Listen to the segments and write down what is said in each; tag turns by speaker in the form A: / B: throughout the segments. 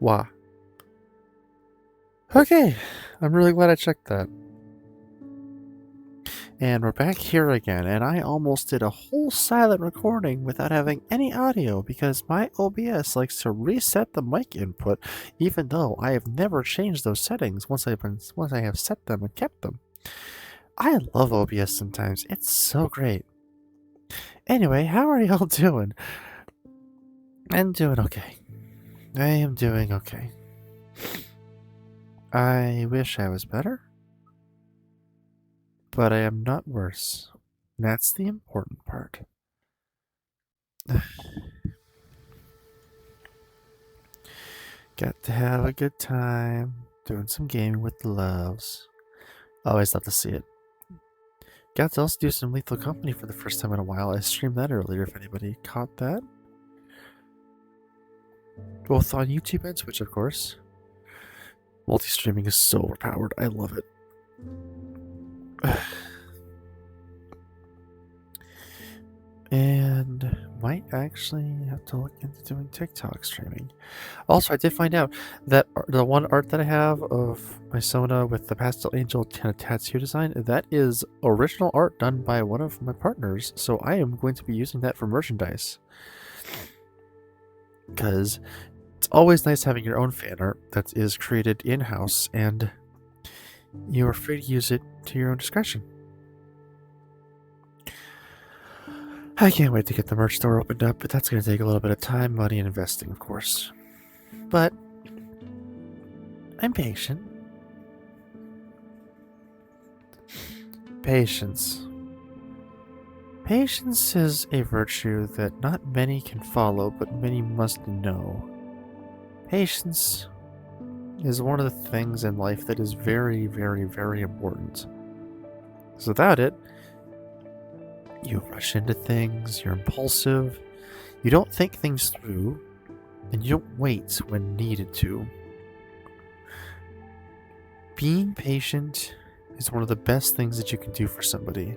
A: Wow. Okay, I'm really glad I checked that. And we're back here again, and I almost did a whole silent recording without having any audio because my OBS likes to reset the mic input, even though I have never changed those settings once I have set them and kept them. I love OBS sometimes. It's so great. Anyway, how are y'all doing? I'm doing okay. I am doing okay. I wish I was better, but I am not worse. That's the important part. Got to have a good time doing some gaming with the loves. Always love to see it. Got to also do some Lethal Company for the first time in a while. I streamed that earlier if anybody caught that. Both on YouTube and Twitch, of course. Multi-streaming is so overpowered. I love it. And might actually have to look into doing TikTok streaming. Also, I did find out that the one art that I have of my Sona with the pastel angel kind of tattoo design, that is original art done by one of my partners, so I am going to be using that for merchandise. Because it's always nice having your own fan art that is created in-house, and you are free to use it to your own discretion. I can't wait to get the merch store opened up, but that's going to take a little bit of time, money, and investing, of course. But I'm patient. Patience. Patience is a virtue that not many can follow, but many must know. Patience is one of the things in life that is very, very, very important. Because without it, you rush into things, you're impulsive, you don't think things through, and you don't wait when needed to. Being patient is one of the best things that you can do for somebody,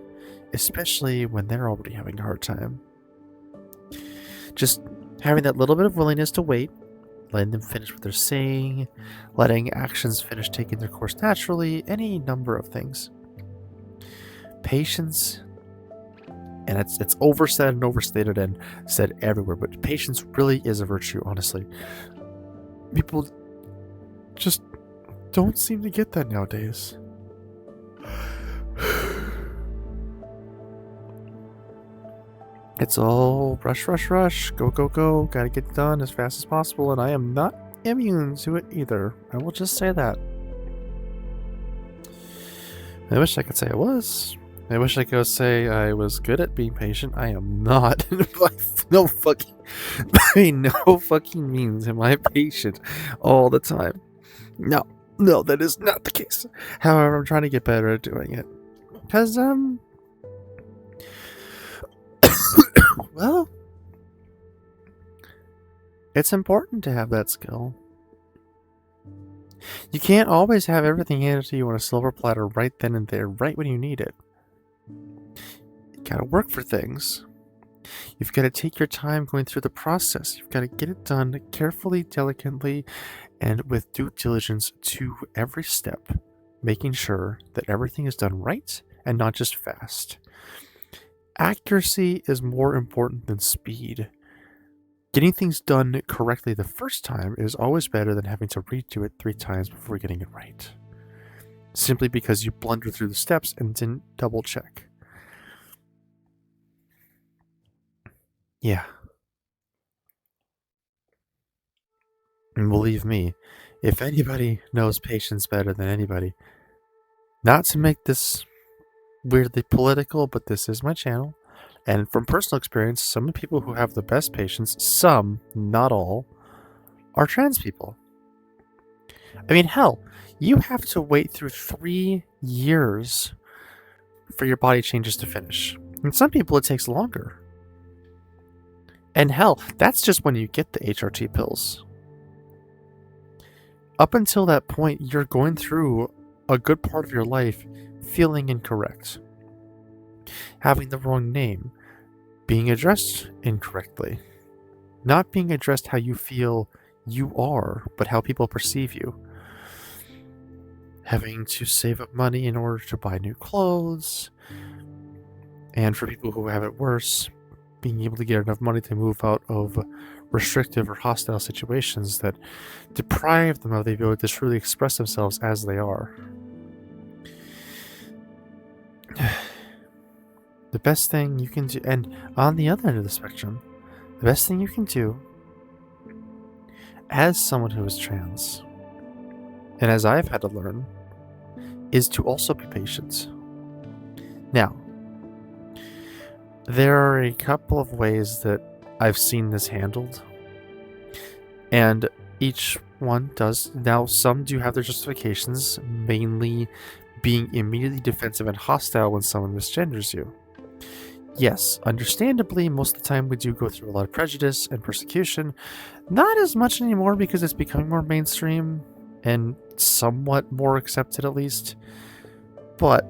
A: especially when they're already having a hard time. Just having that little bit of willingness to wait, letting them finish what they're saying, letting actions finish taking their course naturally, any number of things. Patience, and it's oversaid and overstated and said everywhere, but patience really is a virtue, honestly. People just don't seem to get that nowadays. It's all rush, rush, rush, go, go, go, gotta get it done as fast as possible, and I am not immune to it either. I will just say that. I wish I could say I was. I wish I could say I was good at being patient. I am not. No fucking by no fucking means am I patient all the time. No, that is not the case. However, I'm trying to get better at doing it. Because, well, it's important to have that skill. You can't always have everything handed to you on a silver platter right then and there, right when you need it. You gotta work for things. You've got to take your time going through the process. You've got to get it done carefully, delicately, and with due diligence to every step, making sure that everything is done right and not just fast. Accuracy is more important than speed. Getting things done correctly the first time is always better than having to redo it 3 times before getting it right. Simply because you blundered through the steps and didn't double check. Yeah. And believe me, if anybody knows patience better than anybody, not to make this weirdly political, but this is my channel, and from personal experience, some of the people who have the best patience, some, not all, are trans people. I mean, hell, you have to wait through 3 years for your body changes to finish. And some people it takes longer. And hell, that's just when you get the HRT pills. Up until that point, you're going through a good part of your life feeling incorrect. Having the wrong name, being addressed incorrectly, not being addressed how you feel you are, but how people perceive you. Having to save up money in order to buy new clothes, and for people who have it worse, being able to get enough money to move out of restrictive or hostile situations that deprive them of the ability to truly express themselves as they are. The best thing you can do, and on the other end of the spectrum, the best thing you can do as someone who is trans, and as I've had to learn, is to also be patient. Now, there are a couple of ways that I've seen this handled, and each one does. Now, some do have their justifications, mainly being immediately defensive and hostile when someone misgenders you. Yes, understandably, most of the time we do go through a lot of prejudice and persecution. Not as much anymore because it's becoming more mainstream and somewhat more accepted, at least. But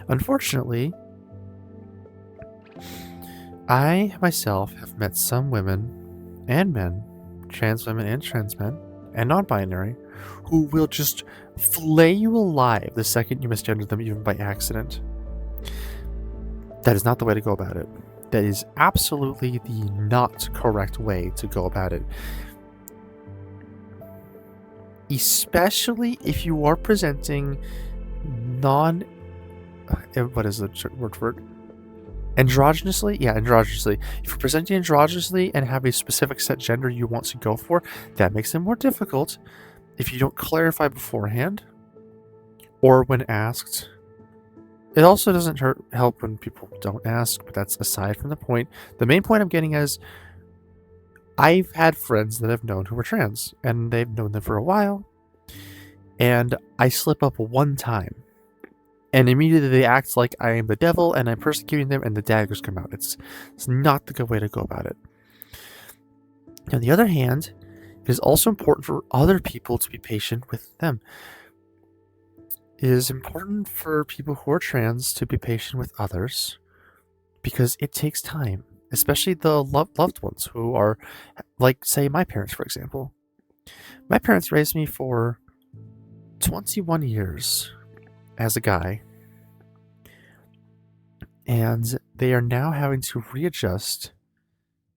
A: unfortunately, I myself have met some women and men, trans women and trans men, and non-binary, who will just flay you alive the second you misgender them, even by accident. That is not the way to go about it. That is absolutely the not correct way to go about it. Especially if you are presenting what is the word for it? Androgynously? Yeah, androgynously. If you're presenting androgynously and have a specific set gender you want to go for, that makes it more difficult if you don't clarify beforehand or when asked. It also doesn't help when people don't ask, but that's aside from the point. The main point I'm getting is I've had friends that I've known who were trans, and they've known them for a while, and I slip up one time, and immediately they act like I am the devil and I'm persecuting them, and the daggers come out. It's not the good way to go about it. On the other hand, it is also important for other people to be patient with them. It is important for people who are trans to be patient with others because it takes time, especially the loved ones who are, like, say, my parents, for example. My parents raised me for 21 years as a guy, and they are now having to readjust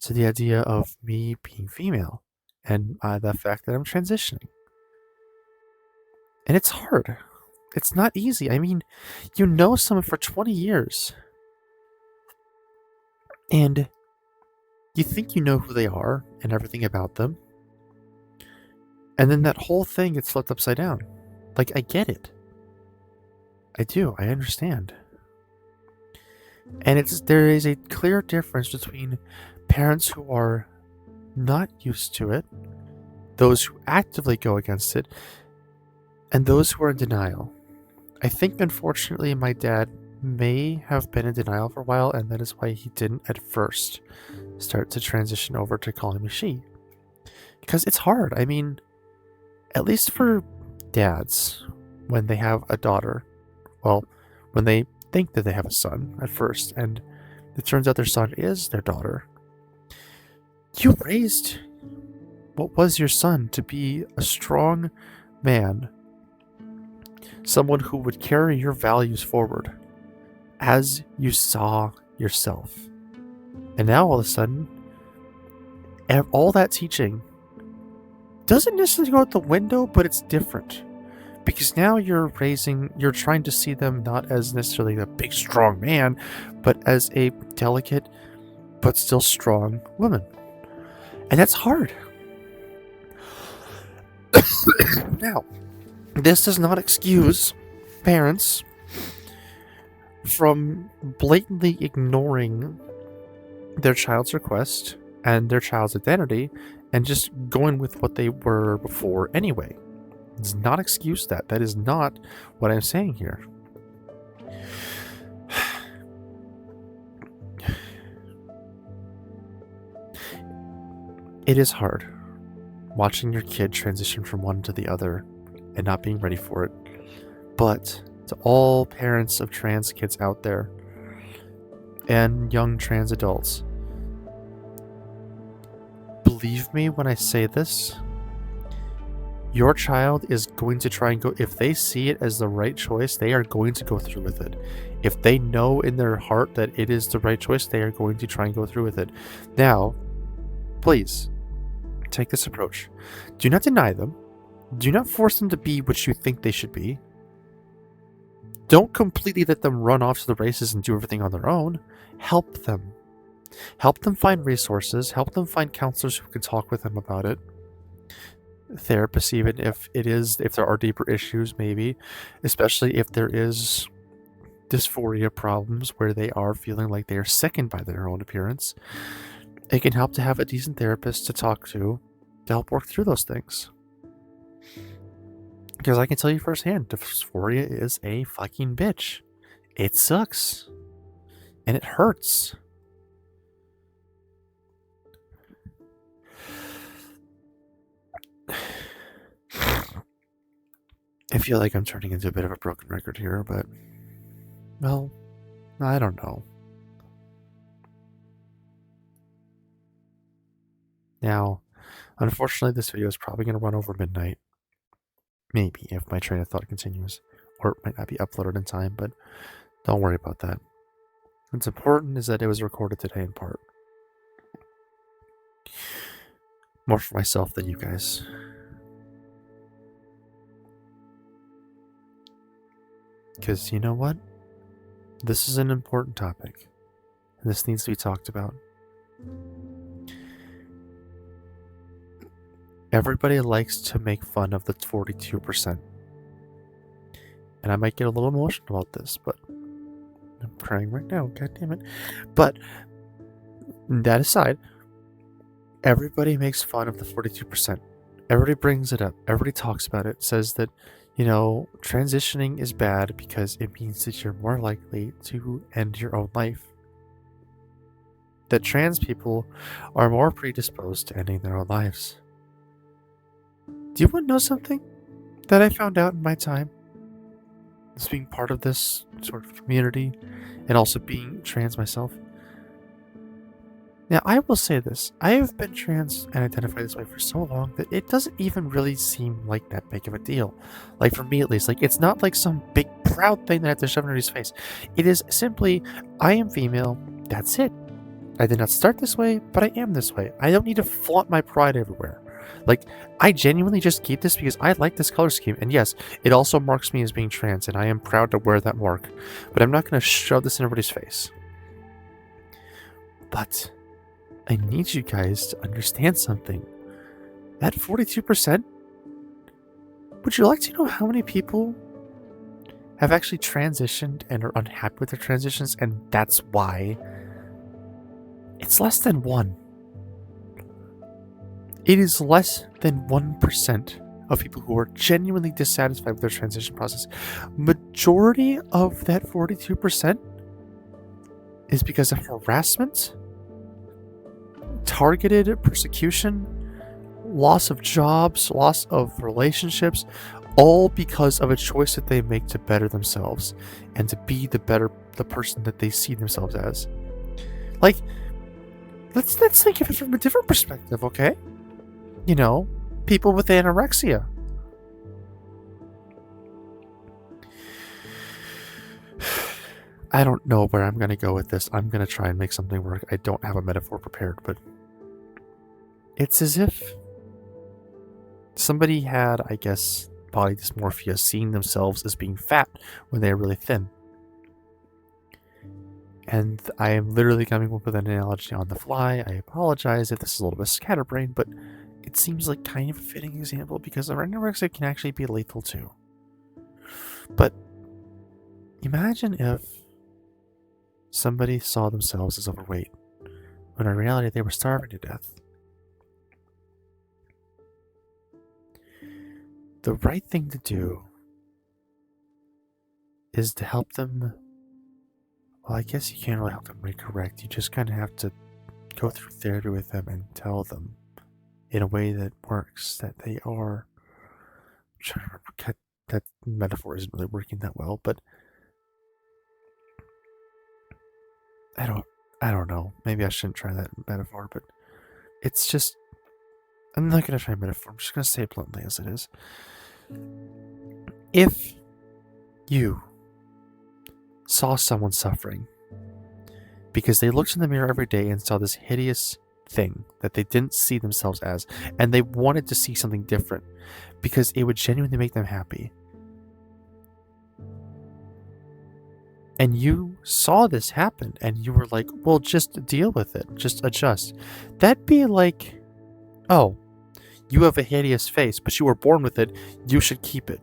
A: to the idea of me being female and the fact that I'm transitioning. And it's hard. It's not easy. I mean, you know someone for 20 years, and you think you know who they are and everything about them, and then that whole thing gets flipped upside down. Like, I get it. I do. I understand. And there is a clear difference between parents who are not used to it, those who actively go against it, and those who are in denial. I think, unfortunately, my dad may have been in denial for a while, and that is why he didn't at first start to transition over to calling me she. Because it's hard. I mean, at least for dads, when they have a daughter, well, when they think that they have a son at first, and it turns out their son is their daughter, you raised what was your son to be a strong man, someone who would carry your values forward as you saw yourself. And now all of a sudden, all that teaching doesn't necessarily go out the window, but it's different. Because now you're trying to see them not as necessarily a big, strong man, but as a delicate, but still strong woman. And that's hard. Now, this does not excuse parents from blatantly ignoring their child's request and their child's identity and just going with what they were before anyway. It does not excuse that. That is not what I'm saying here. It is hard watching your kid transition from one to the other and not being ready for it. But to all parents of trans kids out there and young trans adults, believe me when I say this. Your child is going to try and go, if they see it as the right choice, they are going to go through with it. If they know in their heart that it is the right choice, they are going to try and go through with it. Now, please, take this approach. Do not deny them. Do not force them to be what you think they should be. Don't completely let them run off to the races and do everything on their own. Help them. Help them find resources. Help them find counselors who can talk with them about it. Therapists, even if there are deeper issues, maybe, especially if there is dysphoria problems where they are feeling like they are sickened by their own appearance. It can help to have a decent therapist to talk to help work through those things. Because I can tell you firsthand, dysphoria is a fucking bitch. It sucks. And it hurts. I feel like I'm turning into a bit of a broken record here, but, well, I don't know. Now, unfortunately, this video is probably going to run over midnight. Maybe, if my train of thought continues. Or it might not be uploaded in time, but don't worry about that. What's important is that it was recorded today in part. More for myself than you guys. Because you know what? This is an important topic. And this needs to be talked about. Everybody likes to make fun of the 42%. And I might get a little emotional about this, but I'm crying right now, god damn it. But that aside, everybody makes fun of the 42%. Everybody brings it up. Everybody talks about it. Says that, transitioning is bad because it means that you're more likely to end your own life. That trans people are more predisposed to ending their own lives. Do you want to know something that I found out in my time as being part of this sort of community and also being trans myself? Now, I will say this. I have been trans and identified this way for so long that it doesn't even really seem like that big of a deal. Like, for me at least. Like, it's not like some big, proud thing that I have to shove in everybody's face. It is simply, I am female. That's it. I did not start this way, but I am this way. I don't need to flaunt my pride everywhere. Like, I genuinely just keep this because I like this color scheme. And yes, it also marks me as being trans, and I am proud to wear that mark. But I'm not going to shove this in everybody's face. But I need you guys to understand something. That 42%, would you like to know how many people have actually transitioned and are unhappy with their transitions, and that's why? It's less than 1. It is less than 1% of people who are genuinely dissatisfied with their transition process. Majority of that 42% is because of harassment, targeted persecution, loss of jobs, loss of relationships, all because of a choice that they make to better themselves and to be the person that they see themselves as. Like, let's think of it from a different perspective, okay? People with anorexia. I don't know where I'm going to go with this. I'm going to try and make something work. I don't have a metaphor prepared, but it's as if somebody had, I guess, body dysmorphia, seeing themselves as being fat when they're really thin. And I am literally coming up with an analogy on the fly. I apologize if this is a little bit scatterbrained, but it seems like kind of a fitting example because anorexia can actually be lethal too. But imagine if somebody saw themselves as overweight when in reality they were starving to death. The right thing to do is to help them. Well, I guess you can't really help them recorrect. You just kind of have to go through therapy with them and tell them in a way that works that they are. I'm trying to remember, that metaphor isn't really working that well, but I don't know. Maybe I shouldn't try that metaphor, but it's just I'm not going to try metaphor. I'm just going to say it bluntly as it is. If you saw someone suffering because they looked in the mirror every day and saw this hideous thing that they didn't see themselves as, and they wanted to see something different because it would genuinely make them happy, and you saw this happen and you were like, well, just deal with it, just adjust, that'd be like, oh, you have a hideous face, but you were born with it, you should keep it.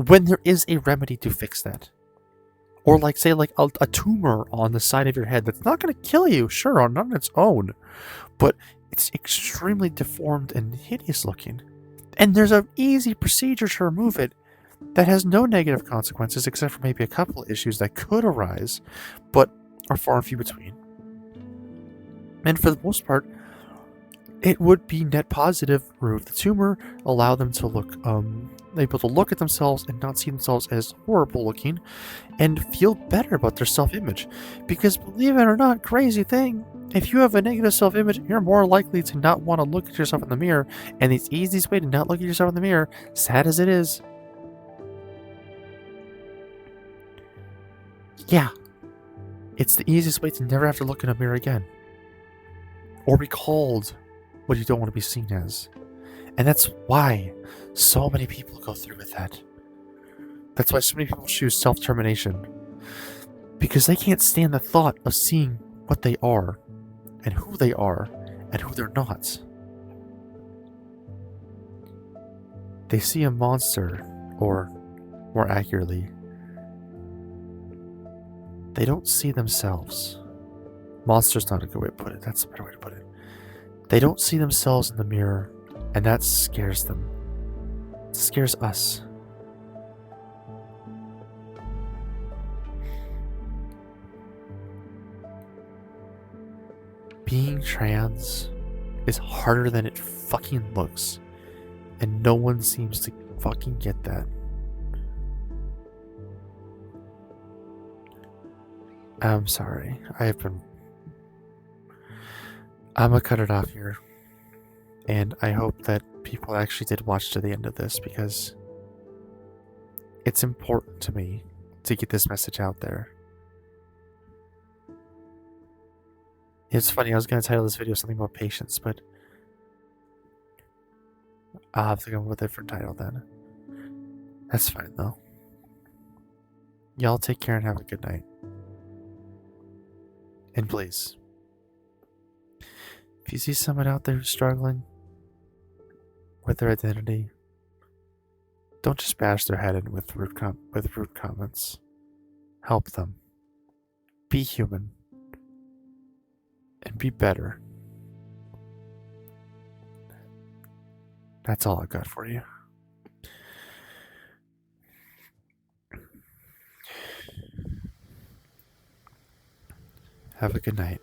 A: When there is a remedy to fix that. Or like, say, like a tumor on the side of your head that's not going to kill you, sure, not on its own, but it's extremely deformed and hideous looking. And there's an easy procedure to remove it that has no negative consequences except for maybe a couple of issues that could arise, but are far and few between. And for the most part, it would be net positive. Remove the tumor, allow them to look, able to look at themselves and not see themselves as horrible looking, and feel better about their self-image. Because believe it or not, crazy thing, if you have a negative self-image, you're more likely to not want to look at yourself in the mirror, and the easiest way to not look at yourself in the mirror, sad as it is, yeah, it's the easiest way to never have to look in a mirror again. Or be called what you don't want to be seen as. And that's why so many people go through with that. That's why so many people choose self-termination. Because they can't stand the thought of seeing what they are, and who they are, and who they're not. They see a monster, or more accurately, they don't see themselves. Monster's not a good way to put it, that's a better way to put it. They don't see themselves in the mirror, and that scares them. It scares us. Being trans is harder than it fucking looks, and no one seems to fucking get that. I'm sorry. I'm gonna cut it off here. And I hope that people actually did watch to the end of this, because it's important to me to get this message out there. It's funny, I was gonna title this video something about patience, but I'll have to come up with a different title then. That's fine though. Y'all take care and have a good night. And please, if you see someone out there who's struggling with their identity, don't just bash their head in with rude comments. Help them. Be human. And be better. That's all I got for you. Have a good night.